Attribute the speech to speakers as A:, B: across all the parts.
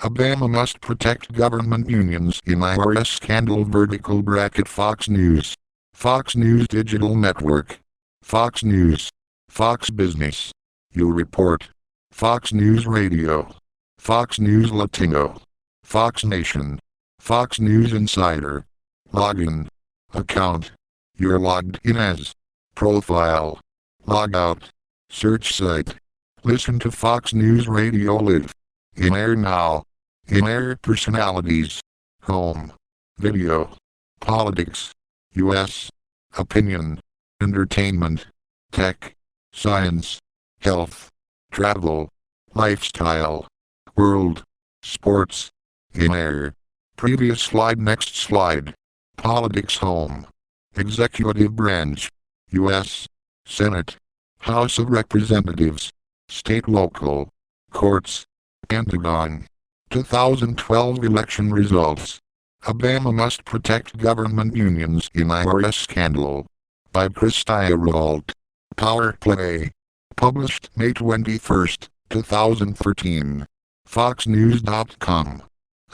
A: Obama must protect government unions in IRS scandal vertical bracket Fox News. Fox News Digital Network. Fox News. Fox Business. You Report. Fox News Radio. Fox News Latino. Fox Nation. Fox News Insider. Login. Account. You're logged in as. Profile. Log out. Search site. Listen to Fox News Radio Live. In air now. In air personalities. Home. Video. Politics. U.S. Opinion. Entertainment. Tech. Science. Health. Travel. Lifestyle. World. Sports. In air. Previous slide. Next slide. Politics. Home. Executive branch. U.S. Senate. House of Representatives. State local. Courts. Pentagon. 2012 election results. Obama must protect government unions in IRS scandal. By Chris Steyerwalt. Power Play. Published May 21, 2013. FoxNews.com.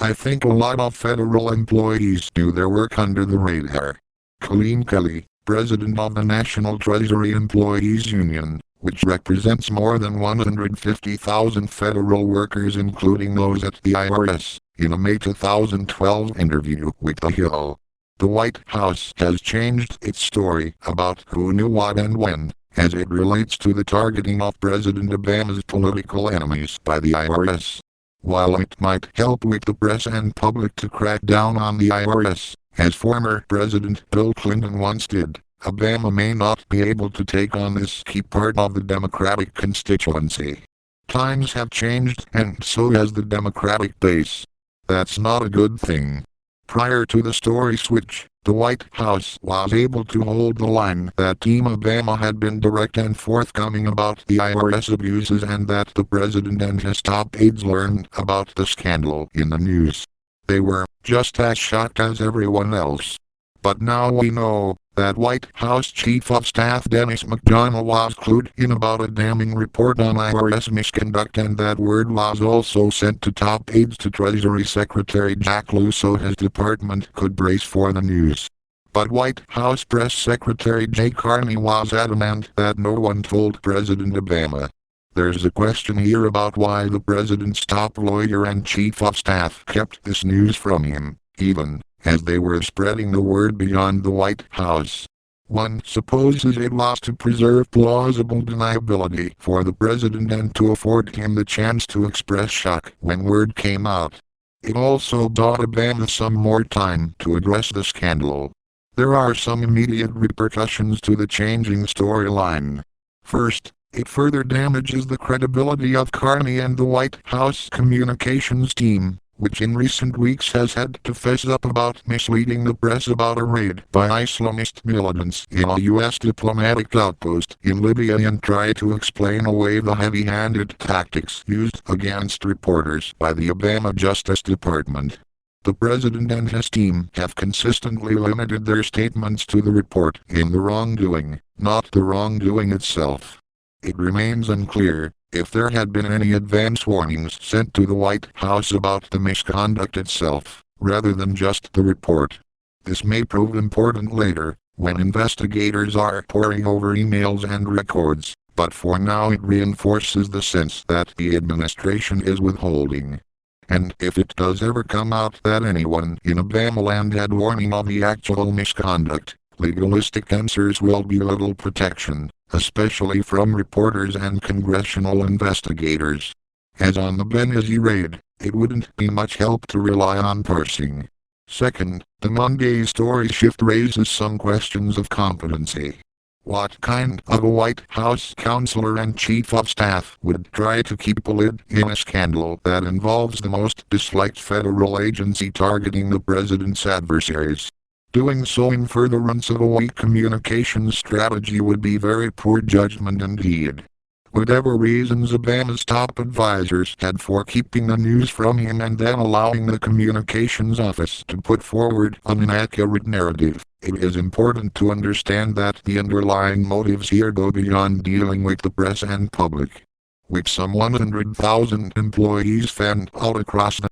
A: I think a lot of federal employees do their work under the radar. Colleen Kelly, president of the National Treasury Employees Union, which represents more than 150,000 federal workers including those at the IRS, in a May 2012 interview with The Hill. The White House has changed its story about who knew what and when, as it relates to the targeting of President Obama's political enemies by the IRS. While it might help with the press and public to crack down on the IRS, as former President Bill Clinton once did, Obama may not be able to take on this key part of the Democratic constituency. Times have changed, and so has the Democratic base. That's not a good thing. Prior to the story switch, the White House was able to hold the line that Team Obama had been direct and forthcoming about the IRS abuses and that the president and his top aides learned about the scandal in the news. They were just as shocked as everyone else. But now we know that White House Chief of Staff Dennis McDonald was clued in about a damning report on IRS misconduct, and that word was also sent to top aides to Treasury Secretary Jack Lew so his department could brace for the news. But White House Press Secretary Jay Carney was adamant that no one told President Obama. There's a question here about why the president's top lawyer and chief of staff kept this news from him, even as they were spreading the word beyond the White House. One supposes it was to preserve plausible deniability for the president and to afford him the chance to express shock when word came out. It also bought Obama some more time to address the scandal. There are some immediate repercussions to the changing storyline. First, it further damages the credibility of Carney and the White House communications team, which in recent weeks has had to fess up about misleading the press about a raid by Islamist militants in a U.S. diplomatic outpost in Libya and try to explain away the heavy-handed tactics used against reporters by the Obama Justice Department. The president and his team have consistently limited their statements to the report in the wrongdoing, not the wrongdoing itself. It remains unclear if there had been any advance warnings sent to the White House about the misconduct itself, rather than just the report. This may prove important later, when investigators are poring over emails and records, but for now it reinforces the sense that the administration is withholding. And if it does ever come out that anyone in Obamaland had warning of the actual misconduct, legalistic answers will be little protection, especially from reporters and congressional investigators. As on the Benghazi raid, it wouldn't be much help to rely on parsing. Second, the Monday story shift raises some questions of competency. What kind of a White House counselor and chief of staff would try to keep a lid in a scandal that involves the most disliked federal agency targeting the president's adversaries? Doing so in furtherance of a weak communications strategy would be very poor judgment indeed. Whatever reasons Obama's top advisors had for keeping the news from him and then allowing the communications office to put forward an inaccurate narrative, it is important to understand that the underlying motives here go beyond dealing with the press and public. With some 100,000 employees fanned out across the